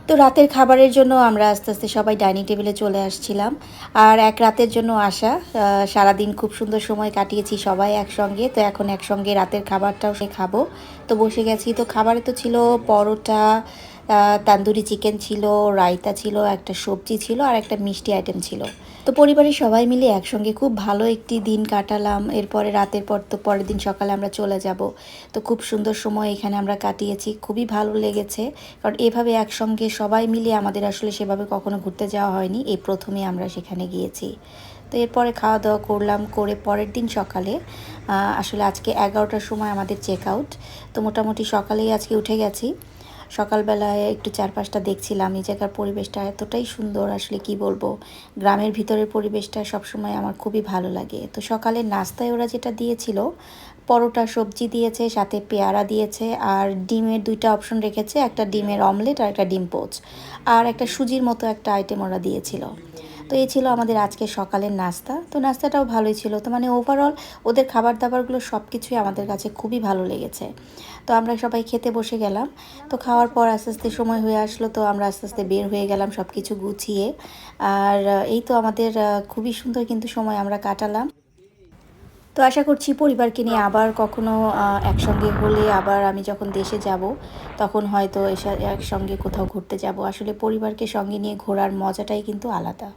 তো রাতের খাবারের জন্য আমরা আস্তে আস্তে সবাই ডাইনিং টেবিলে চলে আসছিলাম। আর এক রাতের জন্য আসা। সারাদিন খুব সুন্দর সময় কাটিয়েছি সবাই একসঙ্গে। তো এখন একসঙ্গে রাতের খাবারটাও খাবো। তো বসে গেছি। তো খাবারে তো ছিল পরোটা, তান্দুরি চিকেন ছিল, রায়তা ছিল, একটা সবজি ছিল আর একটা মিষ্টি আইটেম ছিল। তো পরিবারের সবাই মিলে একসঙ্গে খুব ভালো একটি দিন কাটালাম। এরপরে রাতের পর তো পরের দিন সকালে আমরা চলে যাব। তো খুব সুন্দর সময় এখানে আমরা কাটিয়েছি, খুবই ভালো লেগেছে। কারণ এভাবে একসঙ্গে সবাই মিলে আমাদের আসলে সেভাবে কখনো ঘুরতে যাওয়া হয়নি, এই প্রথমে আমরা সেখানে গিয়েছি। তো এরপরে খাওয়া দাওয়া করলাম, করে পরের দিন সকালে আসলে আজকে 11টার সময় আমাদের চেক আউট। তো মোটামুটি সকালেই আজকে উঠে গেছি। সকালবেলায় একটু চারপাশটা দেখছিলাম, এই জায়গার পরিবেশটা এতটাই সুন্দর, আসলে কি বলবো। গ্রামের ভিতরের পরিবেশটা সবসময় আমার খুবই ভালো লাগে। তো সকালের নাস্তায় ওরা যেটা দিয়েছিল, পরোটা সবজি দিয়েছে, সাথে পেয়ারা দিয়েছে আর ডিমের দুইটা অপশন রেখেছে, একটা ডিমের অমলেট আর একটা ডিম পোচ, আর একটা সুজির মতো একটা আইটেম ওরা দিয়েছিল। তো এই ছিল আমাদের আজকে সকালের নাস্তা। তো নাস্তাটাও ভালোই ছিল। তো মানে ওভারঅল ওদের খাবার দাবারগুলো সব কিছুই আমাদের কাছে খুবই ভালো লেগেছে। তো আমরা সবাই খেতে বসে গেলাম। তো খাওয়ার পর আস্তে আস্তে সময় হয়ে আসলো, তো আমরা আস্তে আস্তে বের হয়ে গেলাম সব কিছু গুছিয়ে। আর এই তো আমাদের খুবই সুন্দর কিন্তু সময় আমরা কাটালাম। তো আশা করছি পরিবারকে নিয়ে আবার কখনো একসঙ্গে হলে, আবার আমি যখন দেশে যাব তখন হয়তো একসঙ্গে কোথাও ঘুরতে যাব। আসলে পরিবারকে সঙ্গে নিয়ে ঘোরার মজাটাই কিন্তু আলাদা।